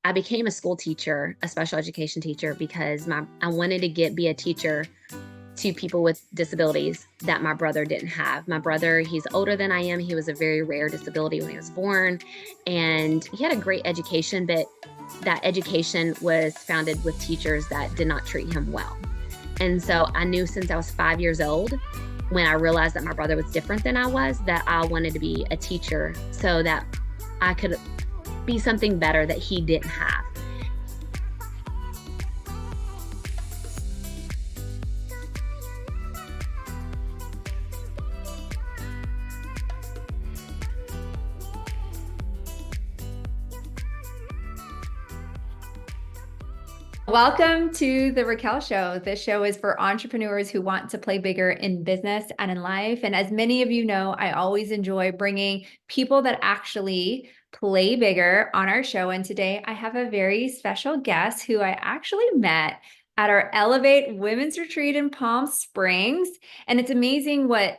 I became a school teacher, a special education teacher, because I wanted to be a teacher to people with disabilities that my brother didn't have. My brother, he's older than I am. He was a very rare disability when he was born, and he had a great education, but that education was founded with teachers that did not treat him well. And so I knew since I was 5 years old, when I realized that my brother was different than I was, that I wanted to be a teacher so that I could be something better that he didn't have. Welcome to the Raquel Show. This show is for entrepreneurs who want to play bigger in business and in life. And as many of you know, I always enjoy bringing people that actually play bigger on our show. And today I have a very special guest who I actually met at our Elevate Women's Retreat in Palm Springs. And it's amazing when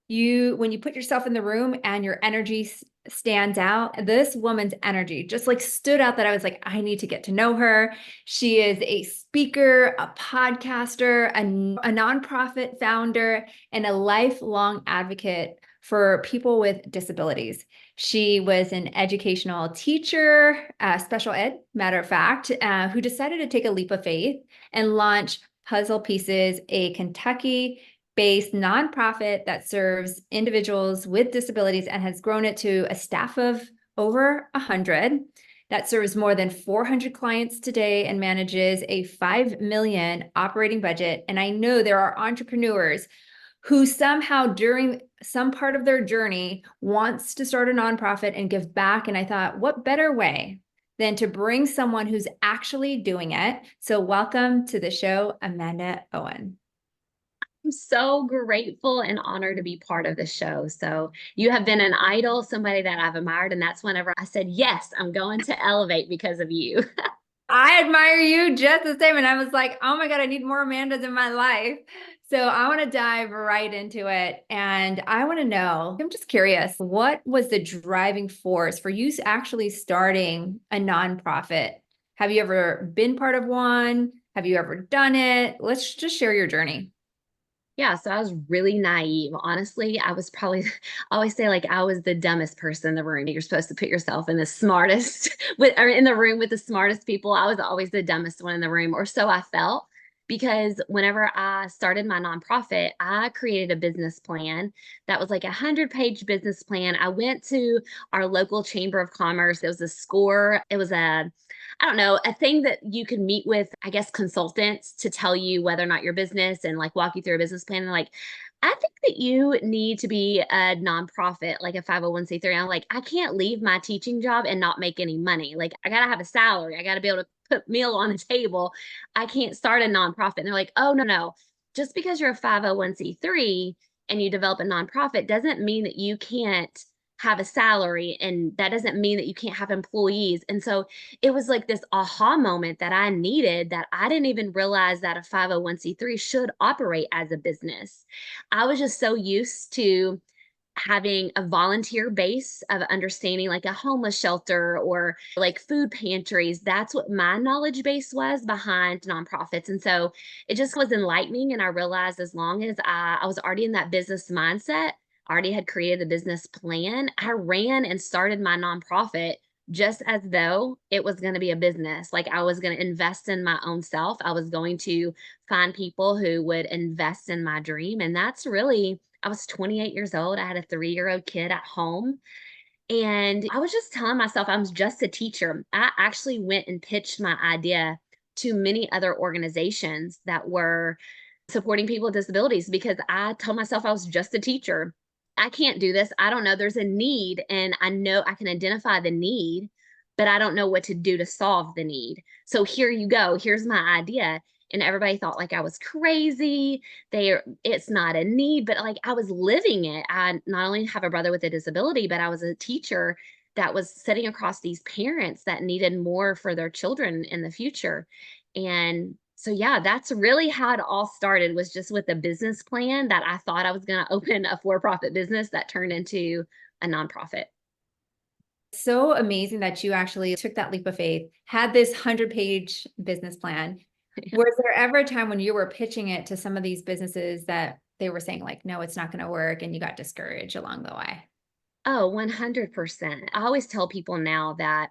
you put yourself in the room and your energy stands out. This woman's energy just like stood out that I was like, I need to get to know her. She is a speaker, a podcaster, a nonprofit founder, and a lifelong advocate for people with disabilities. She was an educational teacher, special ed, matter of fact, who decided to take a leap of faith and launch Puzzle Pieces, a Kentucky-based nonprofit that serves individuals with disabilities and has grown it to a staff of over 100 that serves more than 400 clients today and manages a $5 million operating budget. And I know there are entrepreneurs who somehow during some part of their journey wants to start a nonprofit and give back. And I thought, what better way than to bring someone who's actually doing it? So welcome to the show, Amanda Owen. I'm so grateful and honored to be part of the show. So you have been an idol, somebody that I've admired. And that's whenever I said, yes, I'm going to Elevate because of you. I admire you just the same. And I was like, oh my God, I need more Amandas in my life. So I want to dive right into it. And I want to know, I'm just curious, what was the driving force for you actually starting a nonprofit? Have you ever been part of one? Have you ever done it? Let's just share your journey. Yeah, so I was really naive. Honestly, I was probably, I always say like I was the dumbest person in the room. You're supposed to put yourself in the smartest or in the room with the smartest people. I was always the dumbest one in the room, or so I felt. Because whenever I started my nonprofit, I created a business plan that was like 100-page business plan. I went to our local chamber of commerce. It was a score. It was I don't know, a thing that you could meet with, I guess, consultants to tell you whether or not your business and like walk you through a business plan. And like, I think that you need to be a nonprofit, like a 501(c)(3. I'm like, I can't leave my teaching job and not make any money. Like, I got to have a salary. I got to be able to put meal on the table. I can't start a nonprofit. And they're like, oh, no, no. Just because you're a 501(c)(3 and you develop a nonprofit doesn't mean that you can't have a salary, and that doesn't mean that you can't have employees. And so it was like this aha moment that I needed, that I didn't even realize that a 501(c)(3 should operate as a business. I was just so used to having a volunteer base of understanding like a homeless shelter or like food pantries. That's what my knowledge base was behind nonprofits. And so it just was enlightening. And I realized as long as I was already in that business mindset, already had created the business plan, I ran and started my nonprofit just as though it was going to be a business. Like I was going to invest in my own self. I was going to find people who would invest in my dream. And that's really, I was 28 years old. I had a 3-year-old kid at home. And I was just telling myself I was just a teacher. I actually went and pitched my idea to many other organizations that were supporting people with disabilities because I told myself I was just a teacher. I can't do this. I don't know. There's a need, and I know I can identify the need, but I don't know what to do to solve the need. So here you go. Here's my idea. And everybody thought like I was crazy. It's not a need, but like I was living it. I not only have a brother with a disability, but I was a teacher that was sitting across these parents that needed more for their children in the future. And so yeah, that's really how it all started, was just with a business plan that I thought I was going to open a for-profit business that turned into a nonprofit. So amazing that you actually took that leap of faith, had this 100-page business plan. Was there ever a time when you were pitching it to some of these businesses that they were saying like, no, it's not going to work, and you got discouraged along the way? Oh, 100%. I always tell people now that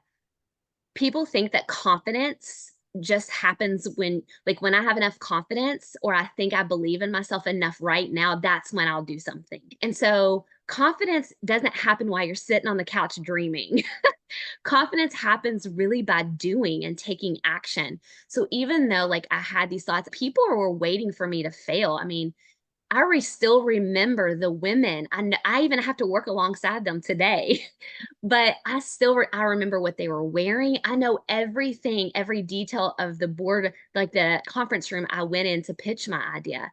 people think that confidence just happens when, like, when I have enough confidence or I think I believe in myself enough right now, that's when I'll do something. And so confidence doesn't happen while you're sitting on the couch dreaming. Confidence happens really by doing and taking action. So even though like I had these thoughts, people were waiting for me to fail. I mean, still remember the women. I even have to work alongside them today, but I remember what they were wearing. I know everything, every detail of the board, like the conference room I went in to pitch my idea.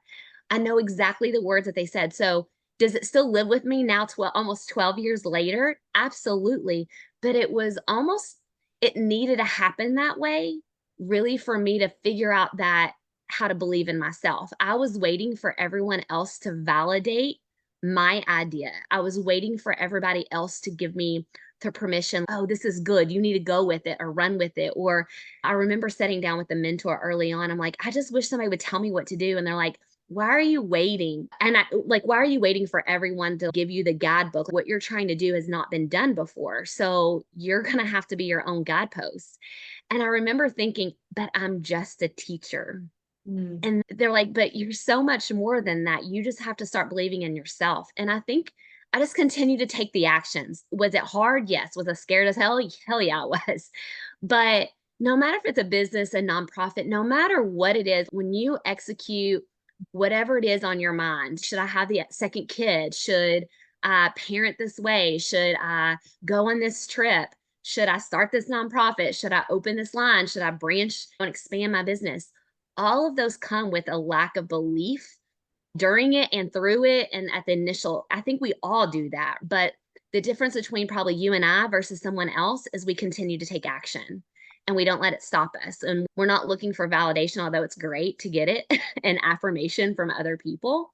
I know exactly the words that they said. So does it still live with me now, almost 12 years later? Absolutely. But it needed to happen that way, really, for me to figure out that how to believe in myself. I was waiting for everyone else to validate my idea. I was waiting for everybody else to give me the permission. Oh, this is good. You need to go with it or run with it. Or I remember sitting down with a mentor early on. I'm like, I just wish somebody would tell me what to do. And they're like, why are you waiting? And why are you waiting for everyone to give you the guidebook? What you're trying to do has not been done before. So you're going to have to be your own guidepost. And I remember thinking, but I'm just a teacher. Mm. And they're like, "But you're so much more than that. You just have to start believing in yourself." And I think I just continued to take the actions. Was it hard? Yes. Was I scared as hell? Hell yeah, I was. But no matter if it's a business, a nonprofit, no matter what it is, when you execute whatever it is on your mind, should I have the second kid? Should I parent this way? Should I go on this trip? Should I start this nonprofit? Should I open this line? Should I branch and expand my business? All of those come with a lack of belief during it and through it. And at the initial, I think we all do that. But the difference between probably you and I versus someone else is we continue to take action and we don't let it stop us. And we're not looking for validation, although it's great to get it and affirmation from other people.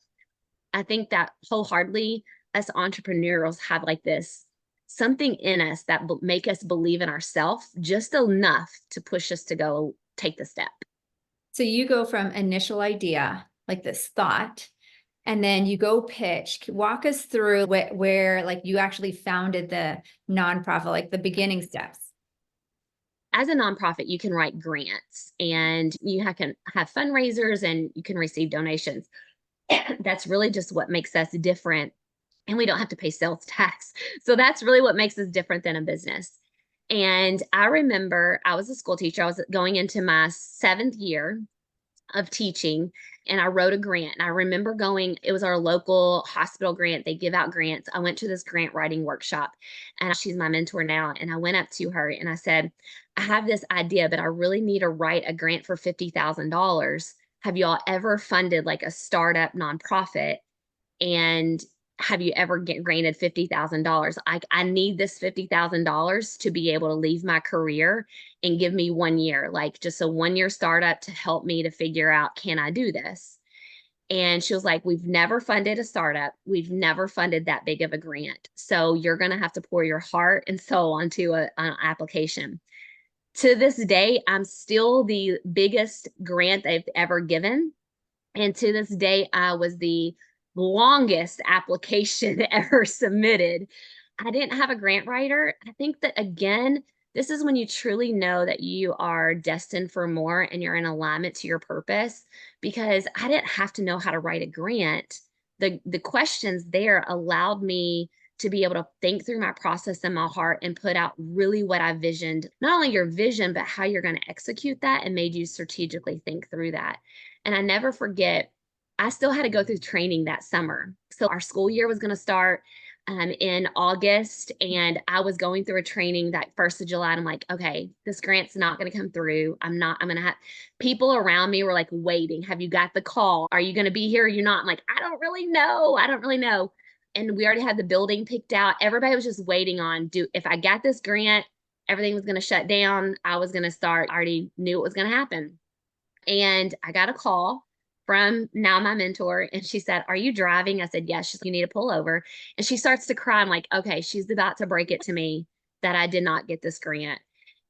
I think that wholeheartedly, us entrepreneurs have like this something in us that make us believe in ourselves just enough to push us to go take the step. So you go from initial idea, like this thought, and then you go pitch. Walk us through where like you actually founded the nonprofit, like the beginning steps. As a nonprofit, you can write grants and can have fundraisers and you can receive donations. That's really just what makes us different. And we don't have to pay sales tax. So that's really what makes us different than a business. And I remember I was a school teacher. I was going into my 7th year of teaching, and I wrote a grant. And I remember it was our local hospital grant. They give out grants. I went to this grant writing workshop, and she's my mentor now. And I went up to her and I said, I have this idea, but I really need to write a grant for $50,000. Have y'all ever funded like a startup nonprofit? And have you ever granted $50,000? I need this $50,000 to be able to leave my career and give me 1 year, like just a 1 year startup to help me to figure out, can I do this? And she was like, we've never funded a startup. We've never funded that big of a grant. So you're going to have to pour your heart and soul onto an application. To this day, I'm still the biggest grant they've ever given. And to this day, I was the longest application ever submitted. I didn't have a grant writer. I think that, again, this is when you truly know that you are destined for more and you're in alignment to your purpose, because I didn't have to know how to write a grant. The questions there allowed me to be able to think through my process in my heart and put out really what I visioned, not only your vision, but how you're going to execute that, and made you strategically think through that. And I never forget, I still had to go through training that summer. So our school year was going to start in August, and I was going through a training that 1st of July. And I'm like, okay, this grant's not going to come through. I'm going to have people around me were like, waiting. Have you got the call? Are you going to be here? Or you're not? I'm like, I don't really know. I don't really know. And we already had the building picked out. Everybody was just waiting on, if I got this grant, everything was going to shut down. I was going to start. I already knew it was going to happen. And I got a call from now my mentor, and she said, are you driving? I said, yes. She's like, you need to pull over. And she starts to cry. I'm like, okay, she's about to break it to me that I did not get this grant.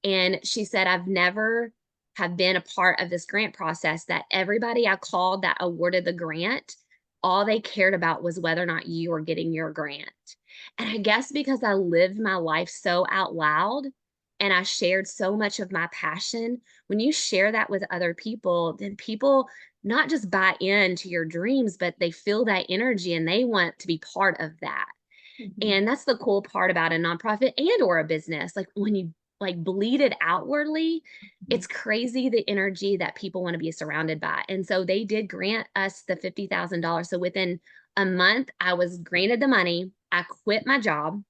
And she said, I've never have been a part of this grant process that everybody I called that awarded the grant, all they cared about was whether or not you were getting your grant. And I guess because I lived my life so out loud and I shared so much of my passion, when you share that with other people, then people not just buy into your dreams, but they feel that energy and they want to be part of that. Mhm. And that's the cool part about a nonprofit and or a business. Like when you like bleed it outwardly, Mhm. it's crazy the energy that people want to be surrounded by. And so they did grant us the $50,000. So within a month, I was granted the money. I quit my job.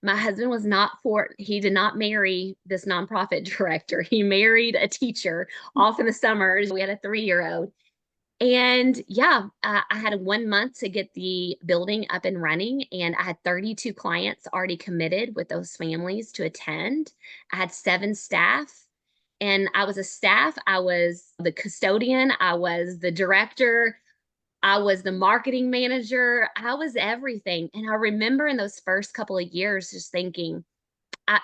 My husband was not for, he did not marry this nonprofit director. He married a teacher off in the summers. We had a 3-year-old. And yeah, I had 1 month to get the building up and running, and I had 32 clients already committed with those families to attend. I had 7 staff, and I was a staff. I was the custodian, I was the director, I was the marketing manager, I was everything. And I remember in those first couple of years just thinking,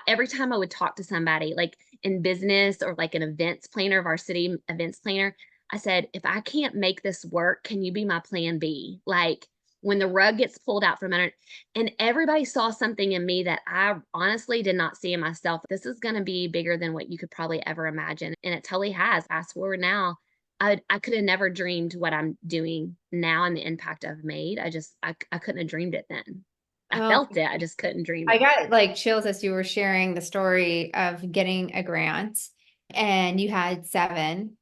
every time I would talk to somebody like in business or like an events planner of our city events planner, I said, if I can't make this work, can you be my plan B? Like when the rug gets pulled out from under, and everybody saw something in me that I honestly did not see in myself. This is going to be bigger than what you could probably ever imagine. And it totally has. Fast forward now, I could have never dreamed what I'm doing now and the impact I've made. I couldn't have dreamed it then. I Oh, felt it. I just couldn't dream I it. got like chills as you were sharing the story of getting a grant, and you had 7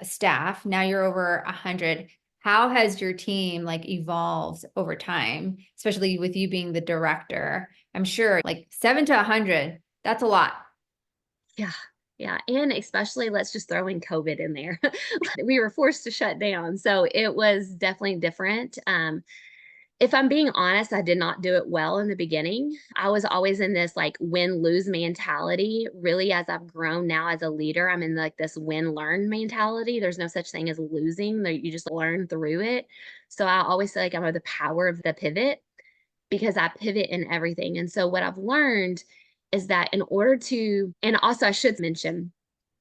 staff. Now you're over 100. How has your team like evolved over time, especially with you being the director? I'm sure like 7 to 100, that's a lot. Yeah. Yeah. And especially let's just throw in COVID in there. We were forced to shut down. So it was definitely different. If I'm being honest, I did not do it well in the beginning. I was always in this like win lose mentality. Really, as I've grown now as a leader, I'm in like this win learn mentality. There's no such thing as losing, you just learn through it. So I always say like I'm the power of the pivot because I pivot in everything. And so what I've learned is that in order to, and also I should mention,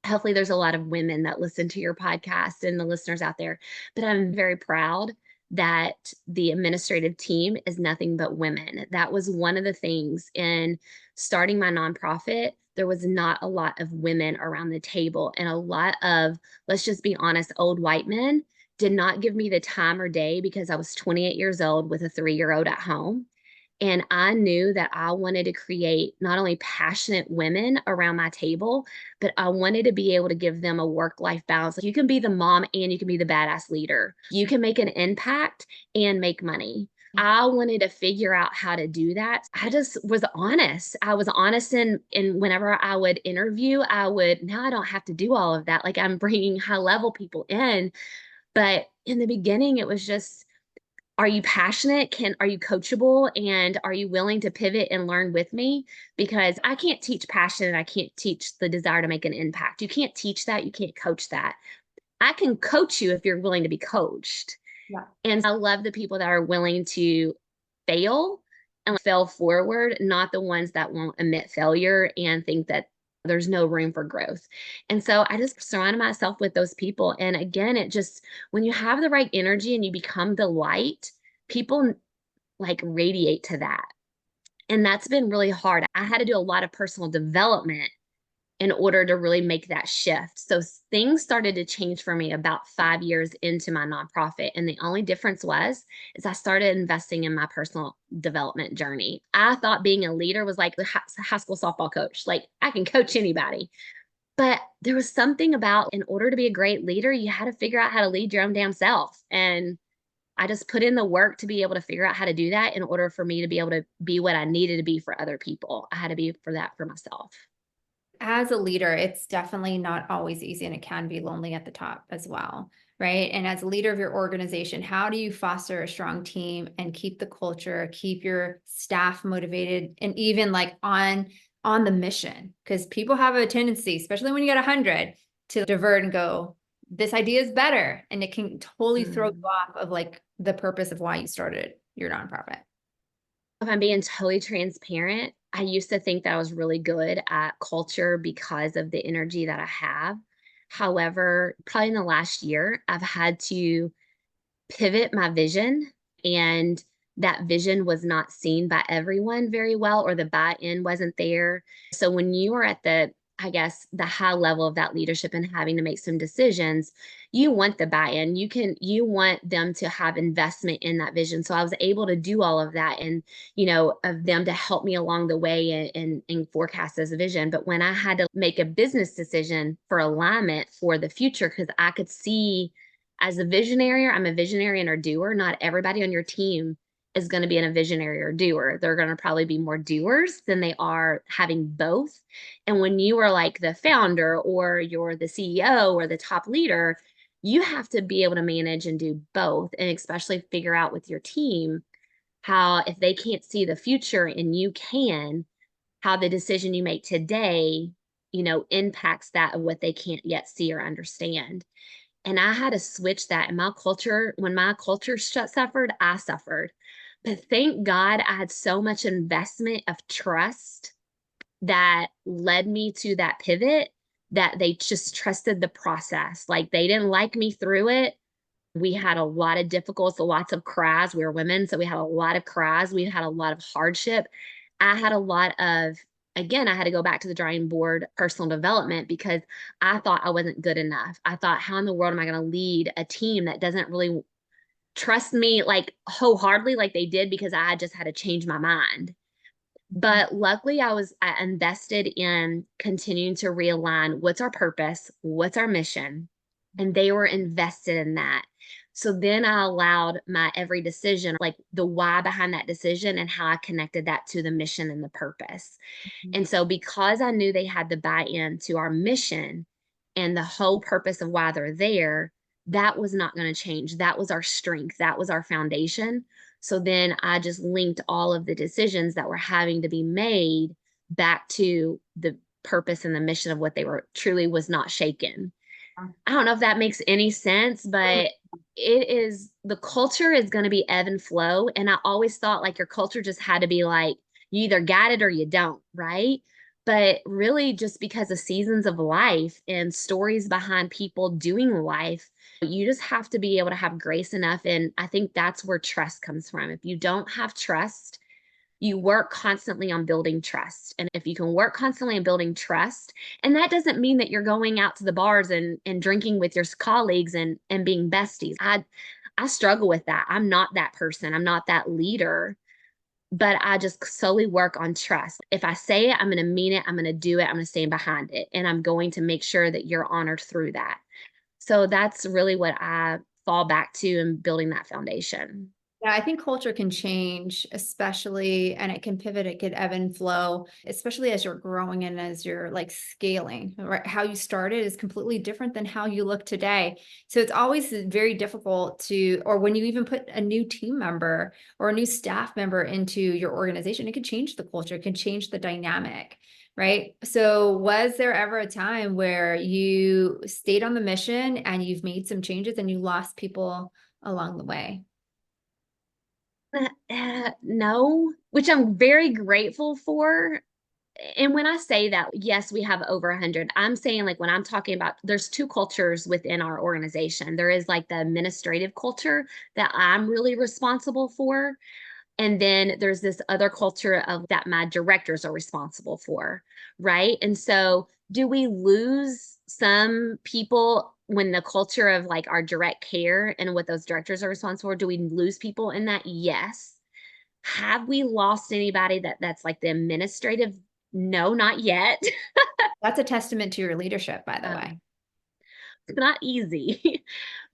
hopefully there's a lot of women that listen to your podcast and the listeners out there, but I'm very proud that the administrative team is nothing but women. That was one of the things in starting my nonprofit. There was not a lot of women around the table, and a lot of, let's just be honest, old white men did not give me the time or day because I was 28 years old with a 3-year-old at home. And I knew that I wanted to create not only passionate women around my table, but I wanted to be able to give them a work life balance. You can be the mom and you can be the badass leader. You can make an impact and make money. I wanted to figure out how to do that. I just was honest. I was honest in whenever I would interview, now I don't have to do all of that. Like I'm bringing high level people in. But in the beginning, it was just, are you passionate? Are you coachable? And are you willing to pivot and learn with me? Because I can't teach passion and I can't teach the desire to make an impact. You can't teach that. You can't coach that. I can coach you if you're willing to be coached. Yeah. And I love the people that are willing to fail and fail forward, not the ones that won't admit failure and think that there's no room for growth. And so I just surrounded myself with those people. And again, it just, when you have the right energy and you become the light, people like radiate to that. And that's been really hard. I had to do a lot of personal development in order to really make that shift. So things started to change for me about 5 years into my nonprofit. And the only difference is I started investing in my personal development journey. I thought being a leader was like the high school softball coach. Like I can coach anybody. But there was something about, in order to be a great leader, you had to figure out how to lead your own damn self. And I just put in the work to be able to figure out how to do that in order for me to be able to be what I needed to be for other people. I had to be for that for myself. As a leader, it's definitely not always easy, and it can be lonely at the top as well, right? And as a leader of your organization, how do you foster a strong team and keep the culture, keep your staff motivated, and even like on the mission? Because people have a tendency, especially when you get 100, to divert and go, this idea is better, and it can totally throw you Mm. off of like the purpose of why you started your nonprofit. If I'm being totally transparent, I used to think that I was really good at culture because of the energy that I have. However, probably in the last year, I've had to pivot my vision, and that vision was not seen by everyone very well, or the buy-in wasn't there. So when you are at the, I guess, the high level of that leadership and having to make some decisions, you want the buy-in. You want them to have investment in that vision. So I was able to do all of that, and of them to help me along the way and forecast this vision. But when I had to make a business decision for alignment for the future, because I could see, as a visionary, I'm a visionary and a doer. Not everybody on your team is going to be in a visionary or doer. They're going to probably be more doers than they are having both. And when you are like the founder, or you're the CEO or the top leader, you have to be able to manage and do both, and especially figure out with your team how, if they can't see the future and you can, how the decision you make today, impacts that of what they can't yet see or understand. And I had to switch that in my culture. When my culture suffered, I suffered. But thank God I had so much investment of trust that led me to that pivot, that they just trusted the process. Like, they didn't like me through it. We had a lot of difficulties, lots of cries. We were women, so we had a lot of cries. We had a lot of hardship. I had a lot of, again, I had to go back to the drawing board, personal development, because I thought I wasn't good enough. I thought, how in the world am I going to lead a team that doesn't really trust me like wholeheartedly like they did, because I just had to change my mind. But luckily, I invested in continuing to realign what's our purpose, what's our mission, and they were invested in that. So then I allowed my every decision, like the why behind that decision and how I connected that to the mission and the purpose. And so, because I knew they had the buy-in to our mission and the whole purpose of why they're there, that was not going to change. That was our strength. That was our foundation. So then I just linked all of the decisions that were having to be made back to the purpose and the mission of what they were, truly was not shaken. I don't know if that makes any sense, but it is, the culture is going to be ebb and flow. And I always thought like your culture just had to be like, you either got it or you don't, right? But really, just because of seasons of life and stories behind people doing life, you just have to be able to have grace enough. And I think that's where trust comes from. If you don't have trust, you work constantly on building trust. And if you can work constantly on building trust, and that doesn't mean that you're going out to the bars and drinking with your colleagues and being besties. I struggle with that. I'm not that person. I'm not that leader, but I just solely work on trust. If I say it, I'm going to mean it. I'm going to do it. I'm going to stand behind it. And I'm going to make sure that you're honored through that. So that's really what I fall back to in building that foundation. Yeah, I think culture can change, especially, and it can pivot, it could ebb and flow, especially as you're growing and as you're like scaling, right? How you started is completely different than how you look today. So it's always very difficult to, or when you even put a new team member or a new staff member into your organization, it could change the culture, it can change the dynamic. Right. So was there ever a time where you stayed on the mission and you've made some changes and you lost people along the way? No, which I'm very grateful for. And when I say that, yes, we have over 100. I'm saying, like, when I'm talking about, there's two cultures within our organization. There is like the administrative culture that I'm really responsible for. And then there's this other culture of that my directors are responsible for, right? And so, do we lose some people when the culture of like our direct care and what those directors are responsible for? Do we lose people in that? Yes. Have we lost anybody that's like the administrative? No, not yet. That's a testament to your leadership, by the Um, way. it's not easy,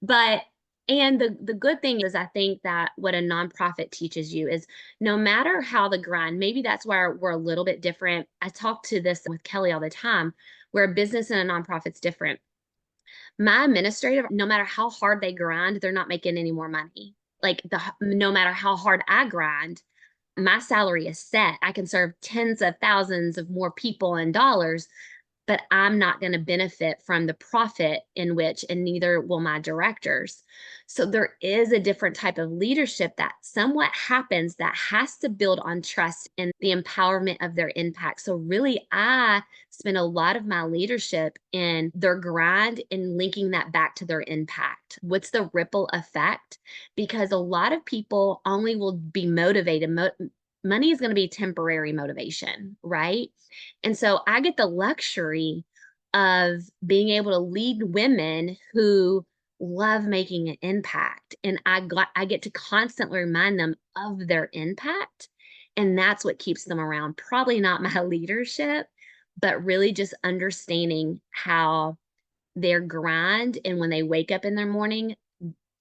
but and the good thing is, I think that what a nonprofit teaches you is, no matter how the grind, maybe that's where we're a little bit different. I talk to this with Kelly all the time, where a business and a nonprofit's different. My administrative, no matter how hard they grind, they're not making any more money. Like, no matter how hard I grind, my salary is set. I can serve tens of thousands of more people and dollars, but I'm not going to benefit from the profit in which, and neither will my directors. So there is a different type of leadership that somewhat happens that has to build on trust and the empowerment of their impact. So really, I spend a lot of my leadership in their grind and linking that back to their impact. What's the ripple effect? Because a lot of people only will be motivated. Money is going to be temporary motivation, right? And so I get the luxury of being able to lead women who love making an impact. And I get to constantly remind them of their impact. And that's what keeps them around. Probably not my leadership, but really just understanding how their grind and when they wake up in their morning,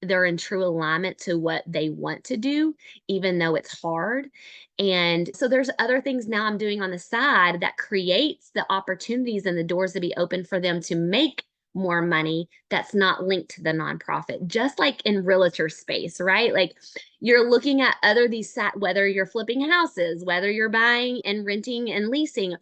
they're in true alignment to what they want to do, even though it's hard. And so there's other things now I'm doing on the side that creates the opportunities and the doors to be open for them to make more money that's not linked to the nonprofit, just like in realtor space, right? Like you're looking at other these whether you're flipping houses, whether you're buying and renting and leasing,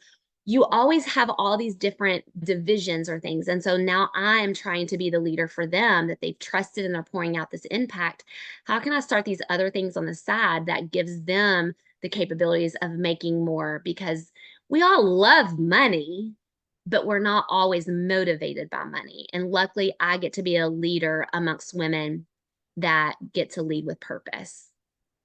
you always have all these different divisions or things. And so now I'm trying to be the leader for them that they've trusted and they're pouring out this impact. How can I start these other things on the side that gives them the capabilities of making more? Because we all love money, but we're not always motivated by money. And luckily, I get to be a leader amongst women that get to lead with purpose.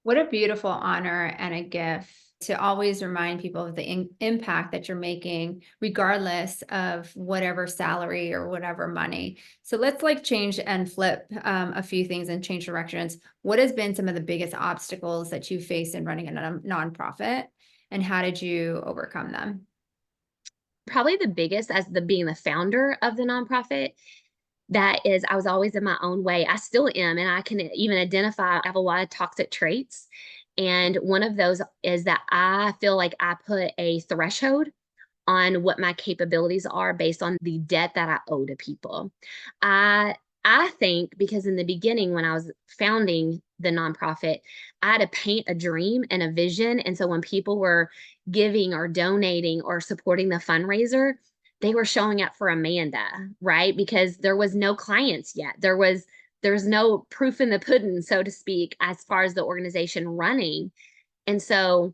What a beautiful honor and a gift to always remind people of the impact that you're making, regardless of whatever salary or whatever money. So let's like change and flip a few things and change directions. What has been some of the biggest obstacles that you faced in running a nonprofit, and how did you overcome them? Probably the biggest, as the being the founder of the nonprofit, that is, I was always in my own way. I still am. And I can even identify, I have a lot of toxic traits. And one of those is that I feel like I put a threshold on what my capabilities are based on the debt that I owe to people. I I think because in the beginning when I was founding the nonprofit, I had to paint a dream and a vision. And so when people were giving or donating or supporting the fundraiser, they were showing up for Amanda, right? Because there was no clients yet. There's no proof in the pudding, so to speak, as far as the organization running. And so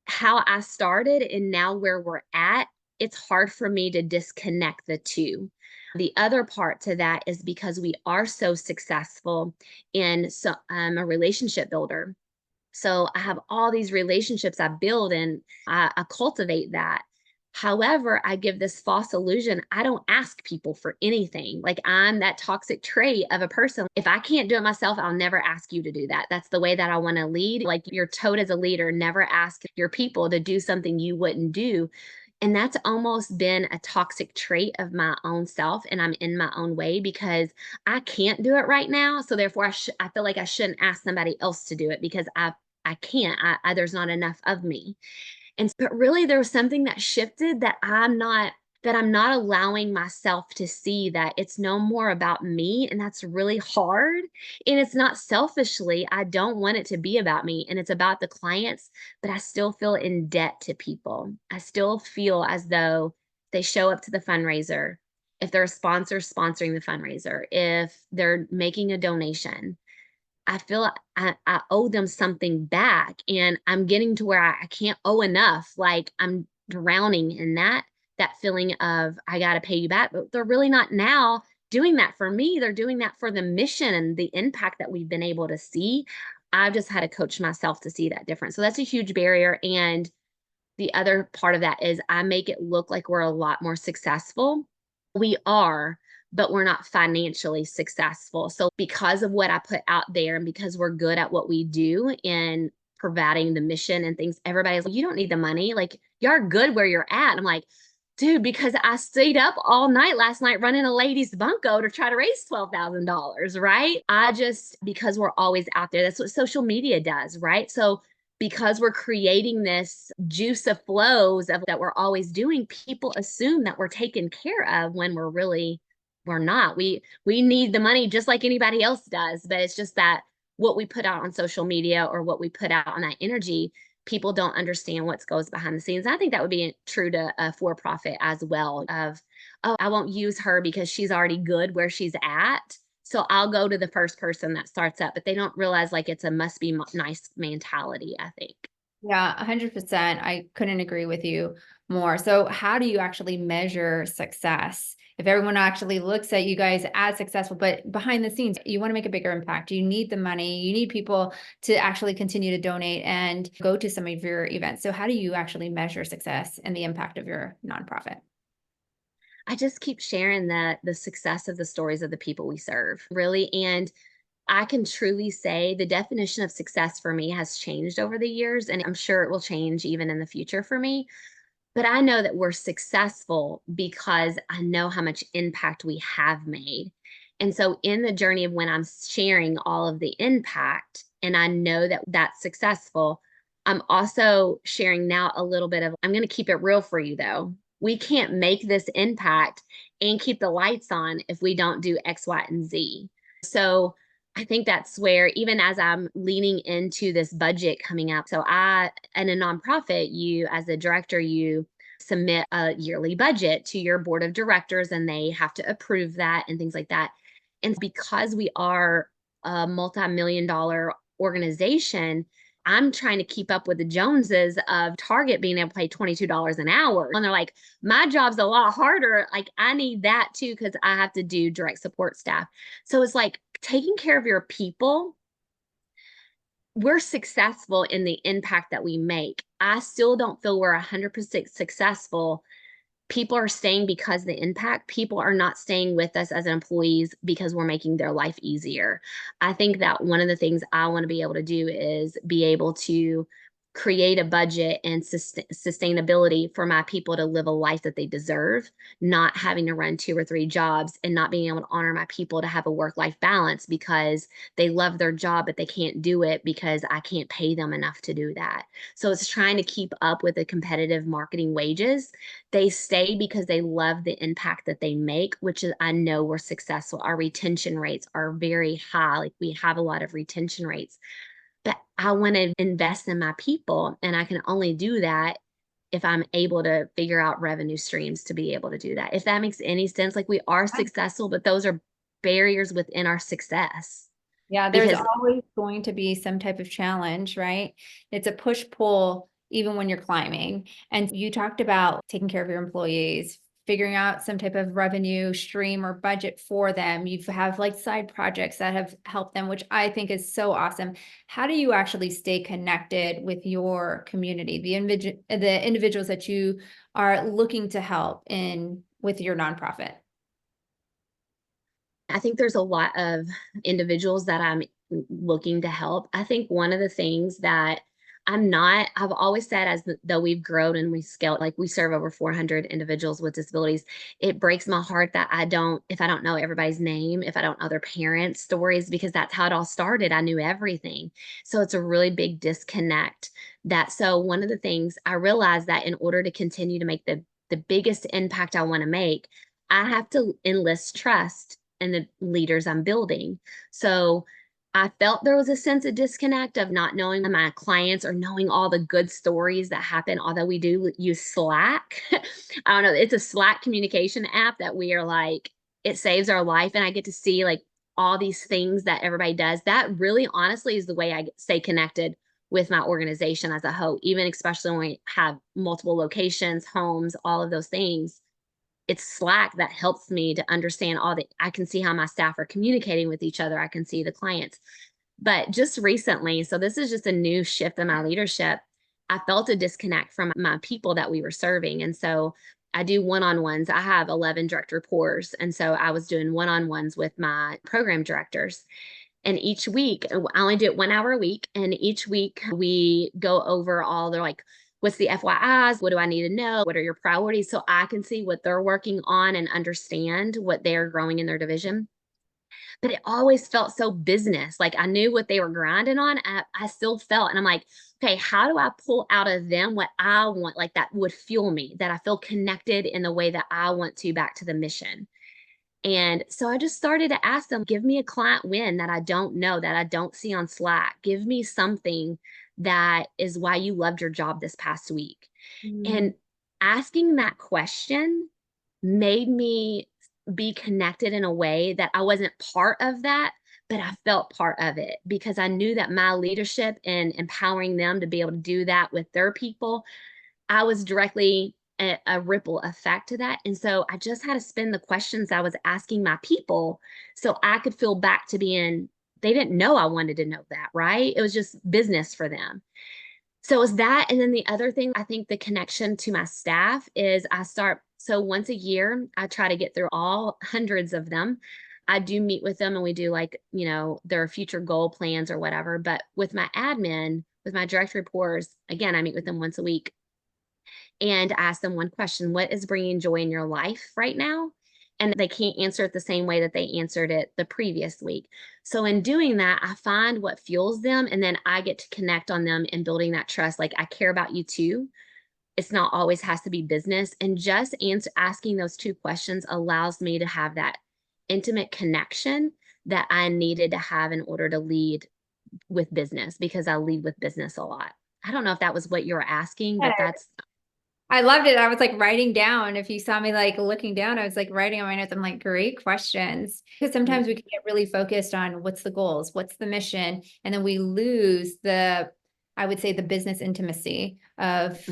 how I started and now where we're at, it's hard for me to disconnect the two. The other part to that is because we are so successful in a relationship builder. So I have all these relationships I build and I cultivate that. However, I give this false illusion. I don't ask people for anything. Like I'm that toxic trait of a person. If I can't do it myself, I'll never ask you to do that. That's the way that I want to lead. Like you're taught as a leader, never ask your people to do something you wouldn't do. And that's almost been a toxic trait of my own self. And I'm in my own way because I can't do it right now. So therefore, I feel like I shouldn't ask somebody else to do it because I can't. There's not enough of me. And but really there was something that shifted that I'm not allowing myself to see that it's no more about me, and that's really hard. And it's not selfishly. I don't want it to be about me and it's about the clients, but I still feel in debt to people. I still feel as though they show up to the fundraiser, if they're a sponsor sponsoring the fundraiser, if they're making a donation, I feel I owe them something back, and I'm getting to where I can't owe enough. Like I'm drowning in that feeling of I got to pay you back, but they're really not now doing that for me. They're doing that for the mission and the impact that we've been able to see. I've just had to coach myself to see that difference. So that's a huge barrier. And the other part of that is I make it look like we're a lot more successful. We are, but we're not financially successful. So because of what I put out there and because we're good at what we do in providing the mission and things, everybody's like, you don't need the money. Like you're good where you're at. I'm like, dude, because I stayed up all night last night running a ladies bunko to try to raise $12,000, right? Because we're always out there, that's what social media does, right? So because we're creating this juice of flows of that we're always doing, people assume that we're taken care of when we're not. We need the money just like anybody else does, but it's just that what we put out on social media or what we put out on that energy, people don't understand what goes behind the scenes. I think that would be true to a for-profit as well of, oh, I won't use her because she's already good where she's at. So I'll go to the first person that starts up, but they don't realize like it's a must be nice mentality, I think. Yeah, 100%. I couldn't agree with you more. So, how do you actually measure success? If everyone actually looks at you guys as successful, but behind the scenes, you want to make a bigger impact. You need the money. You need people to actually continue to donate and go to some of your events. So, how do you actually measure success and the impact of your nonprofit? I just keep sharing the success of the stories of the people we serve, really. And I can truly say the definition of success for me has changed over the years, and I'm sure it will change even in the future for me. But I know that we're successful because I know how much impact we have made. And so, in the journey of when I'm sharing all of the impact, and I know that that's successful, I'm also sharing now a little bit of, I'm going to keep it real for you though. We can't make this impact and keep the lights on if we don't do X, Y, and Z. So, I think that's where, even as I'm leaning into this budget coming up. So, in a nonprofit, you, as a director, you submit a yearly budget to your board of directors and they have to approve that and things like that. And because we are a multi-million dollar organization, I'm trying to keep up with the Joneses of Target being able to pay $22 an hour. And they're like, my job's a lot harder. Like, I need that too, because I have to do direct support staff. So it's like taking care of your people. We're successful in the impact that we make. I still don't feel we're 100% successful. People are staying because the impact. People are not staying with us as employees because we're making their life easier. I think that one of the things I want to be able to do is be able to create a budget and sustainability for my people to live a life that they deserve, not having to run 2 or 3 jobs and not being able to honor my people to have a work-life balance because they love their job, but they can't do it because I can't pay them enough to do that. So it's trying to keep up with the competitive marketing wages. They stay because they love the impact that they make, which is, I know we're successful. Our retention rates are very high. Like, we have a lot of retention rates, but I want to invest in my people. And I can only do that if I'm able to figure out revenue streams to be able to do that. If that makes any sense, like, we are successful, but those are barriers within our success Yeah, there's because always going to be some type of challenge, right? It's a push pull even when you're climbing. And you talked about taking care of your employees, figuring out some type of revenue stream or budget for them. You have like side projects that have helped them, which I think is so awesome. How do you actually stay connected with your community, the individuals that you are looking to help in with your nonprofit? I think there's a lot of individuals that I'm looking to help. I think one of the things that I've always said, though we've grown and we scaled, like, we serve over 400 individuals with disabilities. It breaks my heart that if I don't know everybody's name, if I don't know their parents' stories, because that's how it all started. I knew everything. So it's a really big disconnect so one of the things I realized that in order to continue to make the biggest impact I want to make, I have to enlist trust in the leaders I'm building. So I felt there was a sense of disconnect of not knowing my clients or knowing all the good stories that happen, although we do use Slack. I don't know, it's a Slack communication app that we are like, it saves our life. And I get to see like all these things that everybody does. That really honestly is the way I stay connected with my organization as a whole, even especially when we have multiple locations, homes, all of those things. It's Slack that helps me to understand I can see how my staff are communicating with each other. I can see the clients. But just recently, so this is just a new shift in my leadership, I felt a disconnect from my people that we were serving. And so I do one-on-ones. I have 11 direct reports. And so I was doing one-on-ones with my program directors. And each week, I only do it 1 hour a week. And each week we go over all their, like, what's the FYIs? What do I need to know? What are your priorities? So I can see what they're working on and understand what they're growing in their division. But it always felt so business. Like, I knew what they were grinding on. I still felt, and I'm like, okay, how do I pull out of them what I want? Like, that would fuel me, that I feel connected in the way that I want to back to the mission. And so I just started to ask them, give me a client win that I don't know, that I don't see on Slack. Give me something that is why you loved your job this past week? Mm. And asking that question made me be connected in a way that I wasn't part of that, but I felt part of it because I knew that my leadership and empowering them to be able to do that with their people, I was directly a ripple effect to that. And so I just had to spend the questions I was asking my people so I could feel back to being, they didn't know I wanted to know that, right? It was just business for them. So it was that. And then the other thing, I think the connection to my staff is so once a year, I try to get through all hundreds of them. I do meet with them and we do like, their future goal plans or whatever. But with my admin, with my direct reports, again, I meet with them once a week and ask them one question: what is bringing joy in your life right now? And they can't answer it the same way that they answered it the previous week. So in doing that, I find what fuels them, and then I get to connect on them and building that trust. Like, I care about you too. It's not always has to be business. And just asking those two questions allows me to have that intimate connection that I needed to have in order to lead with business, because I lead with business a lot. I don't know if that was what you were asking, but that's I loved it. I was like writing down. If you saw me like looking down, I was like writing on my notes. I'm like, great questions. Because sometimes we can get really focused on what's the goals, what's the mission, and then we lose I would say, the business intimacy of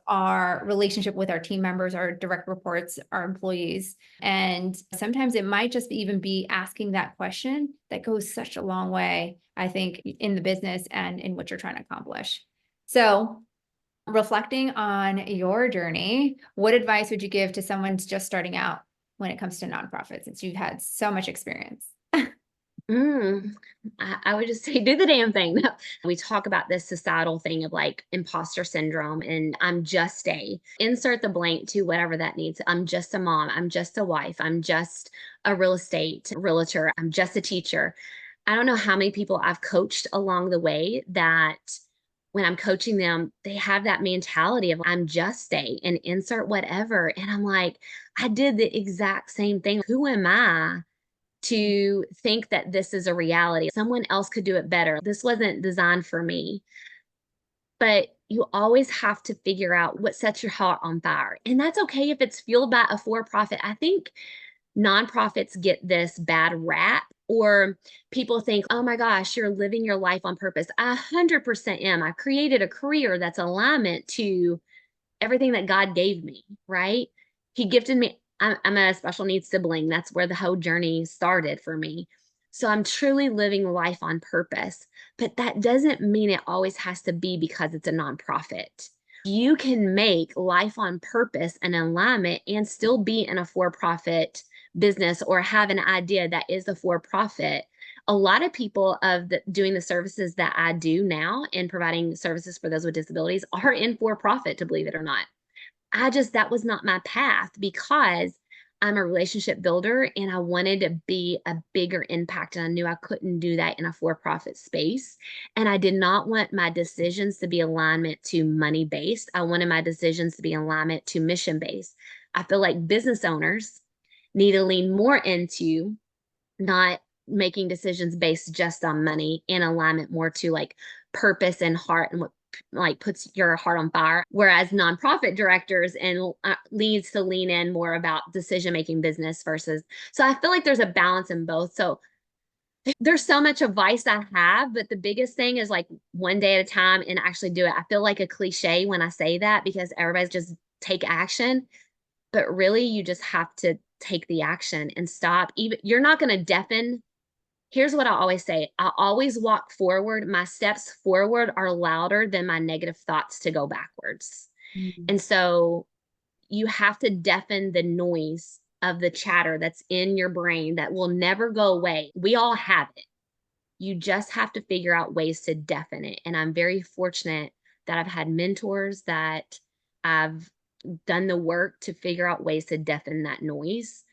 our relationship with our team members, our direct reports, our employees. And sometimes it might just even be asking that question that goes such a long way, I think, in the business and in what you're trying to accomplish. So, reflecting on your journey, what advice would you give to someone just starting out when it comes to nonprofits, since you've had so much experience? Mm, I would just say do the damn thing. We talk about this societal thing of like imposter syndrome, and I'm just a insert the blank to whatever that needs. I'm just a mom. I'm just a wife. I'm just a real estate realtor. I'm just a teacher. I don't know how many people I've coached along the way that when I'm coaching them, they have that mentality of I'm just a and insert whatever. And I'm like, I did the exact same thing. Who am I to think that this is a reality? Someone else could do it better. This wasn't designed for me. But you always have to figure out what sets your heart on fire. And that's okay if it's fueled by a for profit. I think nonprofits get this bad rap, or people think, oh my gosh, you're living your life on purpose. I 100% am. I created a career that's alignment to everything that God gave me, right? He gifted me. I'm a special needs sibling. That's where the whole journey started for me. So I'm truly living life on purpose. But that doesn't mean it always has to be because it's a nonprofit. You can make life on purpose and alignment and still be in a for profit business or have an idea that is a for profit. A lot of people doing the services that I do now and providing services for those with disabilities are in for profit, to believe it or not. That was not my path because I'm a relationship builder and I wanted to be a bigger impact. And I knew I couldn't do that in a for profit space. And I did not want my decisions to be alignment to money based. I wanted my decisions to be alignment to mission based. I feel like business owners need to lean more into not making decisions based just on money, and alignment more to like purpose and heart and what like puts your heart on fire. Whereas nonprofit directors and leads to lean in more about decision making business versus. So I feel like there's a balance in both. So there's so much advice I have, but the biggest thing is like one day at a time and actually do it. I feel like a cliche when I say that because everybody's just take action, but really you just have to take the action and stop. Even you're not going to deafen. Here's what I always say: I always walk forward. My steps forward are louder than my negative thoughts to go backwards. Mhm. And so you have to deafen the noise of the chatter that's in your brain that will never go away. We all have it. You just have to figure out ways to deafen it. And I'm very fortunate that I've had mentors that I've done the work to figure out ways to deafen that noise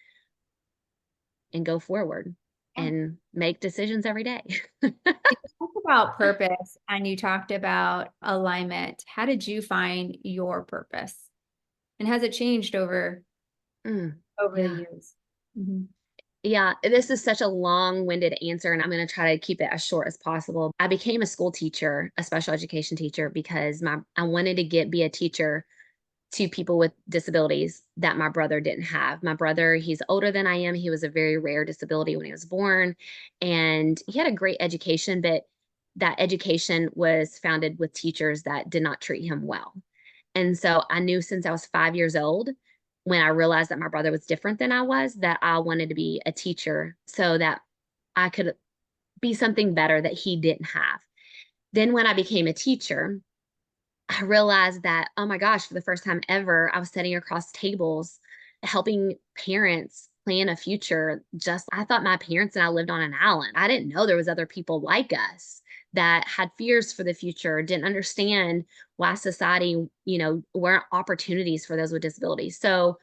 and go forward Yeah. and make decisions every day. You talked about purpose and you talked about alignment. How did you find your purpose? And has it changed over Mm, the yeah. years? Mhm. Yeah, this is such a long-winded answer, and I'm going to try to keep it as short as possible. I became a school teacher, a special education teacher, because I wanted to be a teacher to people with disabilities that my brother didn't have. My brother, he's older than I am. He was a very rare disability when he was born, and he had a great education, but that education was founded with teachers that did not treat him well. And so I knew since I was 5 years old, when I realized that my brother was different than I was, that I wanted to be a teacher so that I could be something better that he didn't have. Then when I became a teacher, I realized that, oh my gosh, for the first time ever, I was sitting across tables helping parents plan a future. Just I thought my parents and I lived on an island. I didn't know there was other people like us that had fears for the future, didn't understand why society, weren't opportunities for those with disabilities. So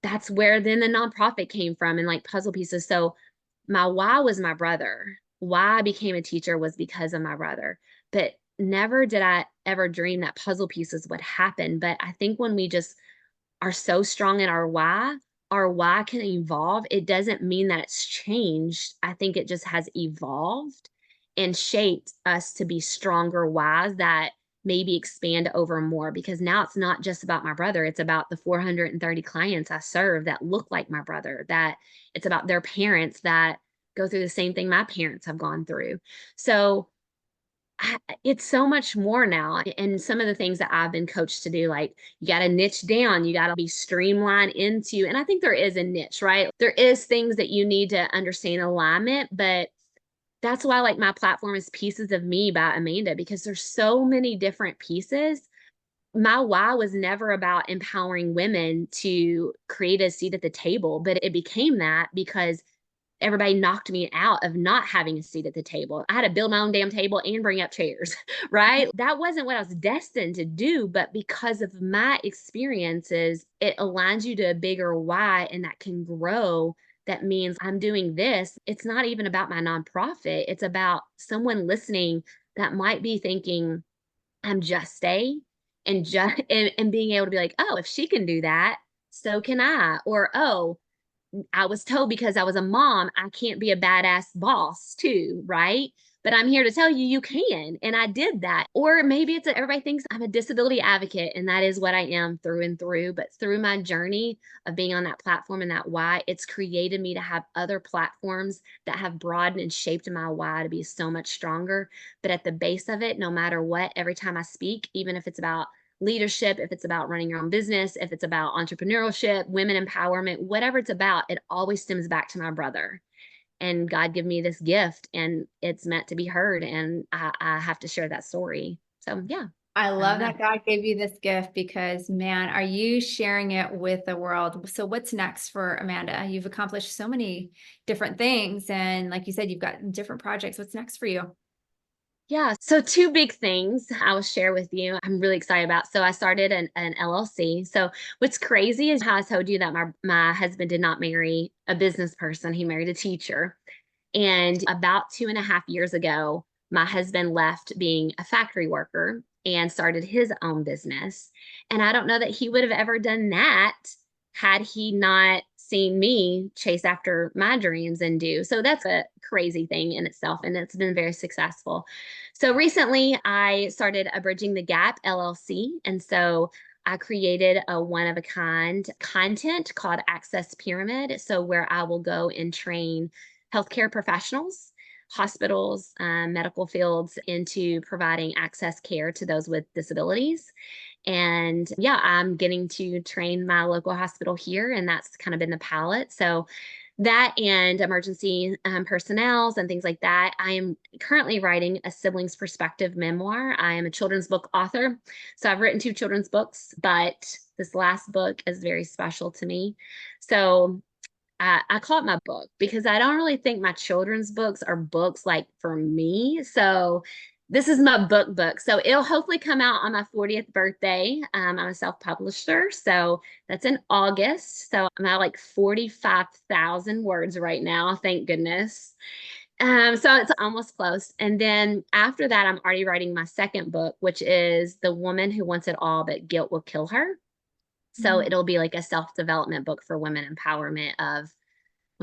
that's where then the nonprofit came from and like puzzle pieces. So my why was my brother. Why I became a teacher was because of my brother. But never did I ever dream that puzzle pieces would happen. But I think when we just are so strong in our why can evolve. It doesn't mean that it's changed. I think it just has evolved and shaped us to be stronger whys that maybe expand over more, because now it's not just about my brother. It's about the 430 clients I serve that look like my brother, that it's about their parents that go through the same thing my parents have gone through. So it's so much more now. And some of the things that I've been coached to do, like you got to niche down, you got to be streamlined into, and I think there is a niche, right? There is things that you need to understand alignment, but that's why like my platform is Pieces of Me by Amanda, because there's so many different pieces. My why was never about empowering women to create a seat at the table, but it became that because everybody knocked me out of not having a seat at the table. I had to build my own damn table and bring up chairs, right? That wasn't what I was destined to do, but because of my experiences, it aligns you to a bigger why and that can grow. That means I'm doing this. It's not even about my nonprofit. It's about someone listening that might be thinking, I'm just a and just and being able to be like, oh, if she can do that, so can I. Or, oh, I was told because I was a mom, I can't be a badass boss too, right? But I'm here to tell you, you can. And I did that. Or maybe everybody thinks I'm a disability advocate, and that is what I am through and through. But through my journey of being on that platform and that why, it's created me to have other platforms that have broadened and shaped my why to be so much stronger. But at the base of it, no matter what, every time I speak, even if it's about leadership, if it's about running your own business, if it's about entrepreneurship, women empowerment, whatever it's about, it always stems back to my brother. And God gave me this gift and it's meant to be heard. And I have to share that story. So, yeah, I I don't love know. that God gave you this gift because, man, are you sharing it with the world? So, what's next for Amanda? You've accomplished so many different things. And like you said, you've got different projects. What's next for you? Yeah. So, two big things I will share with you. I'm really excited about. So, I started an LLC. So, what's crazy is how I told you that my husband did not marry a business person, he married a teacher. And about 2.5 years ago, my husband left being a factory worker and started his own business. And I don't know that he would have ever done that had he not seen me chase after my dreams and do. So that's a crazy thing in itself. And it's been very successful. So recently, I started a Bridging the Gap LLC. And so I created a one of a kind content called Access Pyramid. So, where I will go and train healthcare professionals, hospitals, medical fields into providing access care to those with disabilities. And yeah, I'm getting to train my local hospital here, and that's kind of been the palette. So that and emergency personnels and things like that. I am currently writing a siblings perspective memoir. I am a children's book author. So I've written two children's books, but this last book is very special to me. So I call it my book because I don't really think my children's books are books like for me. So this is my book. So it'll hopefully come out on my 40th birthday. I'm a self-publisher. So that's in August. So I'm at like 45,000 words right now. Thank goodness. So it's almost close. And then after that, I'm already writing my second book, which is The Woman Who Wants It All, But Guilt Will Kill Her. So Mhm. it'll be like a self-development book for women empowerment of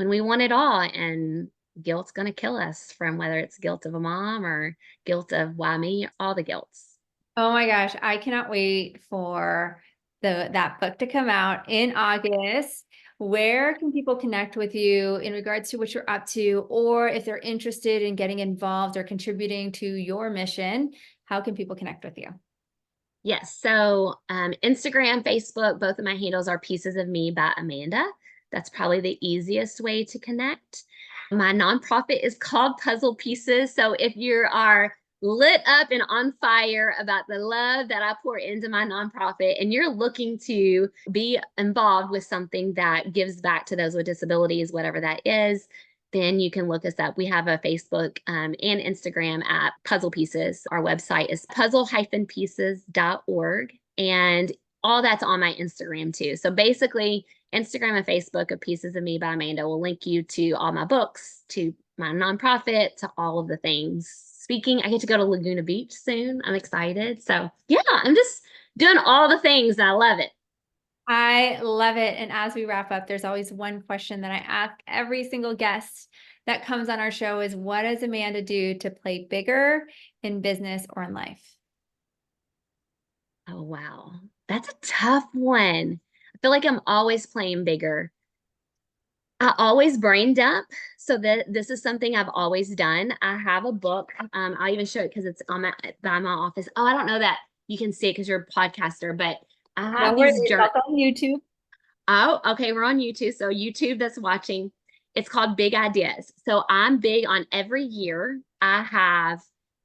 when we want it all. And guilt's going to kill us, from whether it's guilt of a mom or guilt of why me, all the guilts. Oh my gosh, I cannot wait for that book to come out in August. Where can people connect with you in regards to what you're up to, or if they're interested in getting involved or contributing to your mission, how can people connect with you? Yes. So Instagram, Facebook, both of my handles are Pieces of Me by Amanda. That's probably the easiest way to connect. My nonprofit is called Puzzle Pieces. So if you are lit up and on fire about the love that I pour into my nonprofit, and you're looking to be involved with something that gives back to those with disabilities, whatever that is, then you can look us up. We have a Facebook and Instagram at Puzzle Pieces. Our website is puzzle-pieces.org. And all that's on my Instagram too. So basically, Instagram and Facebook of Pieces of Me by Amanda will link you to all my books, to my nonprofit, to all of the things. Speaking, I get to go to Laguna Beach soon. I'm excited. So yeah, I'm just doing all the things. I love it. I love it. And as we wrap up, there's always one question that I ask every single guest that comes on our show is, what does Amanda do to play bigger in business or in life? Oh, wow. That's a tough one. I feel like I'm always playing bigger. I always brain dump. So that this is something I've always done. I have a book. I'll even show it because it's on by my office. Oh, I don't know that you can see it because you're a podcaster, but I No have worries, these that's on YouTube. Oh, okay. We're on YouTube. So YouTube that's watching, it's called Big Ideas. So I'm big on every year. I have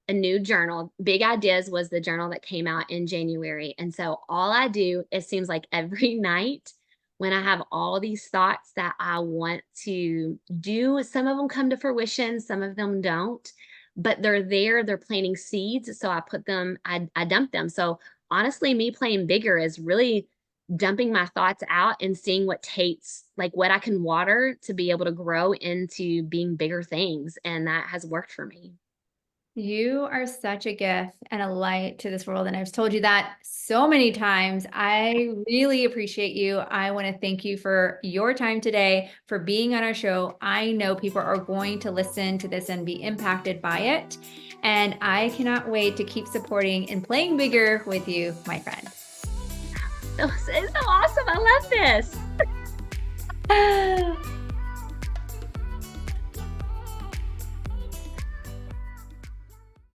a new journal. Big Ideas was the journal that came out in January. And so all I do, it seems like every night when I have all these thoughts that I want to do, some of them come to fruition, some of them don't, but they're there, they're planting seeds. So I put them, I dump them. So honestly, me playing bigger is really dumping my thoughts out and seeing what takes, like what I can water to be able to grow into being bigger things. And that has worked for me. You are such a gift and a light to this world. And I've told you that so many times. I really appreciate you. I want to thank you for your time today, for being on our show. I know people are going to listen to this and be impacted by it. And I cannot wait to keep supporting and playing bigger with you, my friend. It's so awesome. I love this.